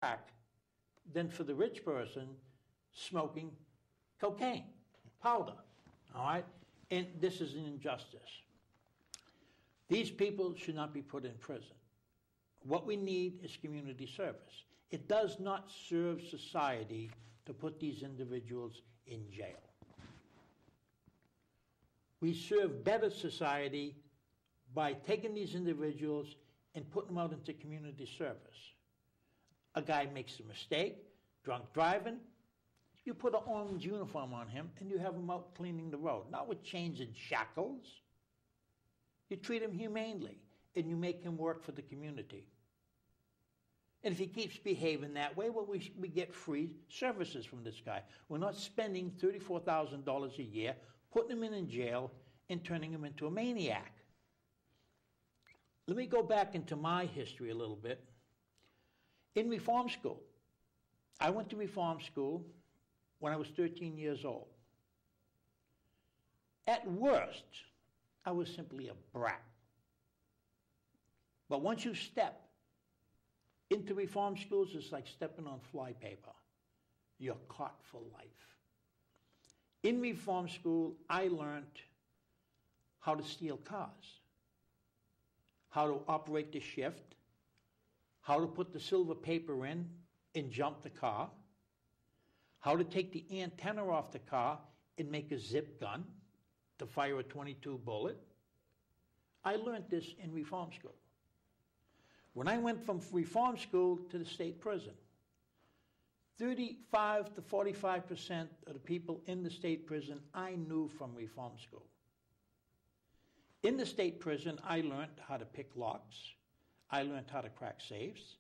crack than for the rich person smoking cocaine, powder, all right? And this is an injustice. These people should not be put in prison. What we need is community service. It does not serve society to put these individuals in jail. We serve better society by taking these individuals and putting them out into community service. A guy makes a mistake, drunk driving, you put an orange uniform on him and you have him out cleaning the road, not with chains and shackles. You treat him humanely and you make him work for the community. And if he keeps behaving that way, well, we get free services from this guy. We're not spending $34,000 a year, putting him in jail and turning him into a maniac. Let me go back into my history a little bit. In reform school, I went to reform school when I was 13 years old. At worst, I was simply a brat. But once you step into reform schools, it's like stepping on flypaper. You're caught for life. In reform school, I learned how to steal cars, how to operate the shift, how to put the silver paper in and jump the car, how to take the antenna off the car and make a zip gun to fire a .22 bullet. I learned this in reform school. When I went from reform school to the state prison, 35 to 45% of the people in the state prison I knew from reform school. In the state prison, I learned how to pick locks. I learned how to crack safes.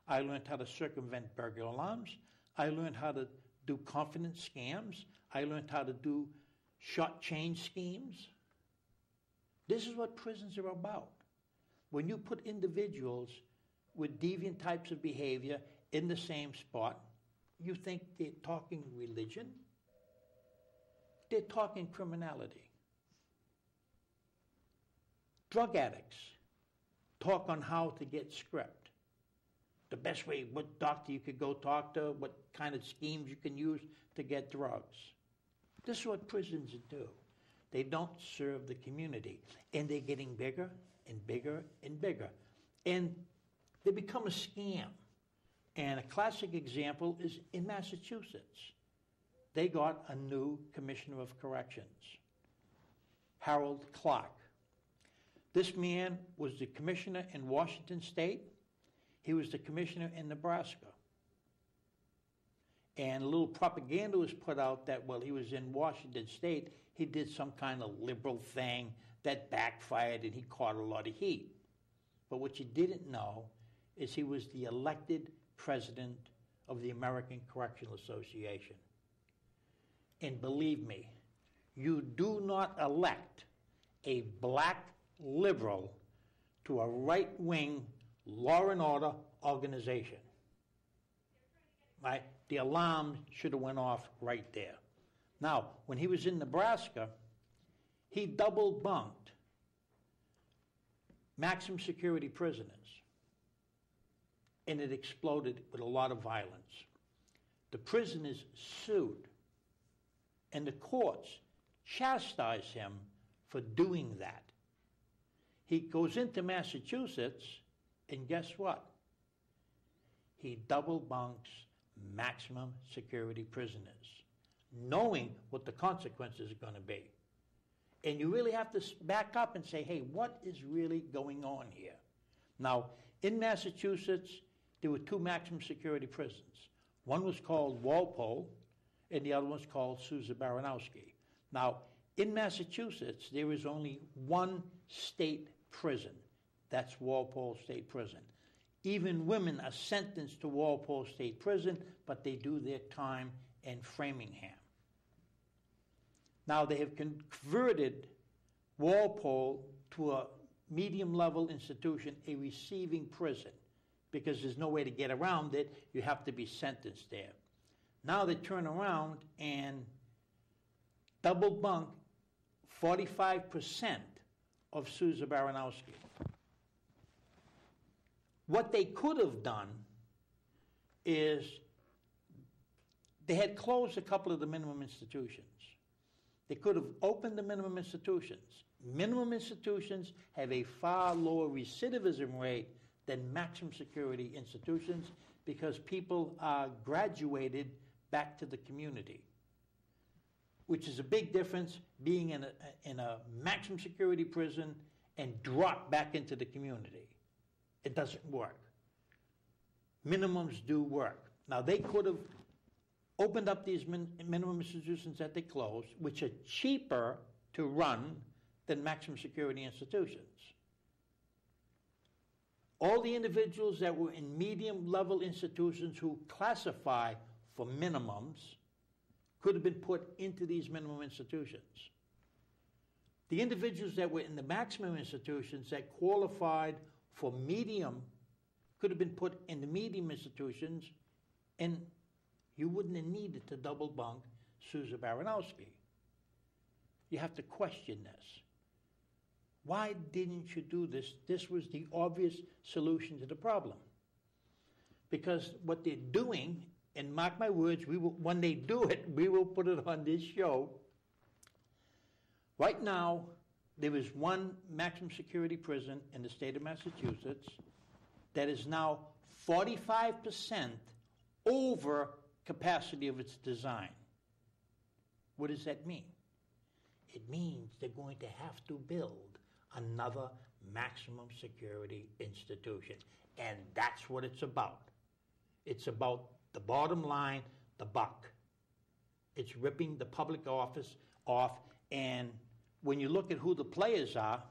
I learned how to circumvent burglar alarms. I learned how to do confidence scams. I learned how to do short change schemes. This is what prisons are about. When you put individuals with deviant types of behavior in the same spot, you think they're talking religion? They're talking criminality. Drug addicts talk on how to get script. The best way, what doctor you could go talk to, what kind of schemes you can use to get drugs. This is what prisons do. They don't serve the community. And they're getting bigger and bigger and bigger. And they become a scam. And a classic example is in Massachusetts. They got a new commissioner of corrections, Harold Clark. This man was the commissioner in Washington State. He was the commissioner in Nebraska. And a little propaganda was put out that while he was in Washington State, he did some kind of liberal thing that backfired and he caught a lot of heat. But what you didn't know is he was the elected president of the American Correctional Association. And believe me, you do not elect a black liberal to a right-wing law and order organization. Right? The alarm should have went off right there. Now, when he was in Nebraska, he double bunked maximum security prisoners. And it exploded with a lot of violence. The prisoners sued. And the courts chastised him for doing that. He goes into Massachusetts, and guess what? He double bunks maximum security prisoners, knowing what the consequences are going to be. And you really have to back up and say, hey, what is really going on here? Now, in Massachusetts, there were two maximum security prisons. One was called Walpole, and the other one was called Sousa Baranowski. Now, in Massachusetts, there is only one state prison. That's Walpole State Prison. Even women are sentenced to Walpole State Prison, but they do their time in Framingham. Now, they have converted Walpole to a medium-level institution, a receiving prison, because there's no way to get around it. You have to be sentenced there. Now they turn around and double bunk 45% of Sousa Baranowski. What they could have done is they had closed a couple of the minimum institutions. They could have opened the minimum institutions. Minimum institutions have a far lower recidivism rate than maximum security institutions because people are graduated back to the community, which is a big difference being in a maximum security prison and drop back into the community. It doesn't work. Minimums do work. Now, they could have opened up these minimum institutions that they closed, which are cheaper to run than maximum security institutions. All the individuals that were in medium-level institutions who classify for minimums could have been put into these minimum institutions. The individuals that were in the maximum institutions that qualified for medium could have been put in the medium institutions, and you wouldn't have needed to double bunk Sousa Baranowski. You have to question this. Why didn't you do this? This was the obvious solution to the problem. Because what they're doing, and mark my words, when they do it, we will put it on this show. Right now, there is one maximum security prison in the state of Massachusetts that is now 45% over capacity of its design. What does that mean? It means they're going to have to build another maximum security institution. And that's what it's about. It's about the bottom line, the buck. It's ripping the public office off. And when you look at who the players are,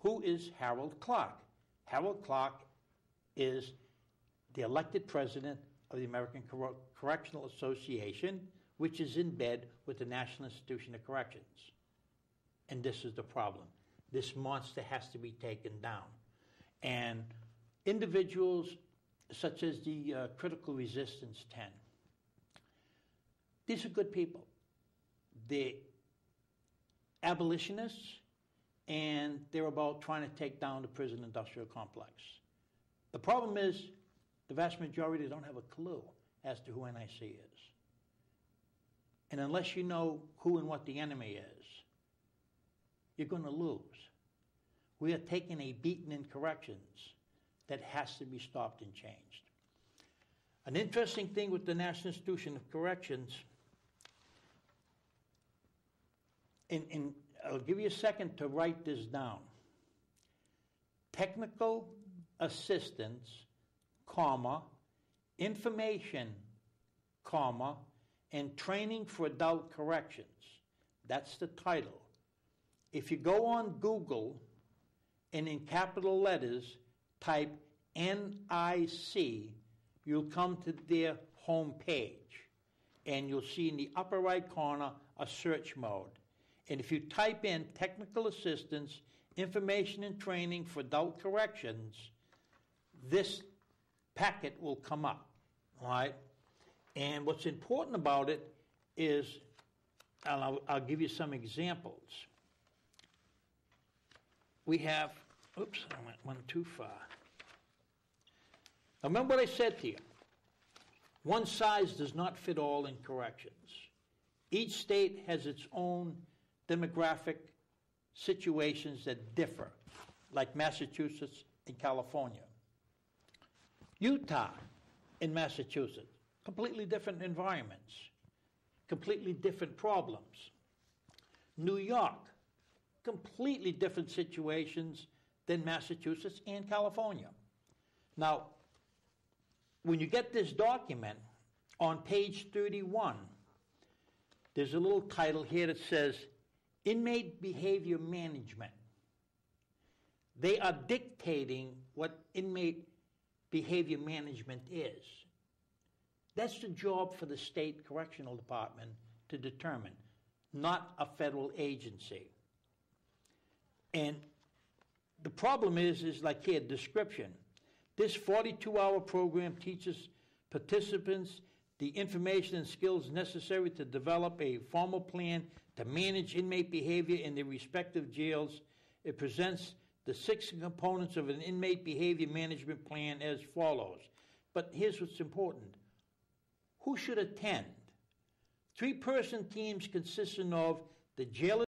who is Harold Clark? Harold Clark is the elected president of the American Correctional Association, which is in bed with the National Institution of Corrections. And this is the problem. This monster has to be taken down. And individuals such as the Critical Resistance 10, these are good people. They're abolitionists, and they're about trying to take down the prison industrial complex. The problem is the vast majority don't have a clue as to who NIC is. And unless you know who and what the enemy is, you're going to lose. We are taking a beating in corrections that has to be stopped and changed. An interesting thing with the National Institution of Corrections, and I'll give you a second to write this down. Technical assistance, comma, information, comma, and training for adult corrections. That's the title. If you go on Google and in capital letters type NIC, you'll come to their home page, and you'll see in the upper right corner a search mode. And if you type in technical assistance, information and training for adult corrections, this packet will come up, all right? And what's important about it is, I'll give you some examples. We have, oops, I went one too far. Now remember what I said to you. One size does not fit all in corrections. Each state has its own demographic situations that differ, like Massachusetts and California. Utah and Massachusetts, completely different environments, completely different problems. New York, completely different situations than Massachusetts and California. Now, when you get this document, on page 31, there's a little title here that says, Inmate Behavior Management. They are dictating what inmate behavior management is. That's the job for the state correctional department to determine, not a federal agency. And the problem is like here, description. This 42-hour program teaches participants the information and skills necessary to develop a formal plan to manage inmate behavior in their respective jails. It presents the 6 components of an inmate behavior management plan as follows. But here's what's important. Who should attend? 3-person teams consisting of the jailer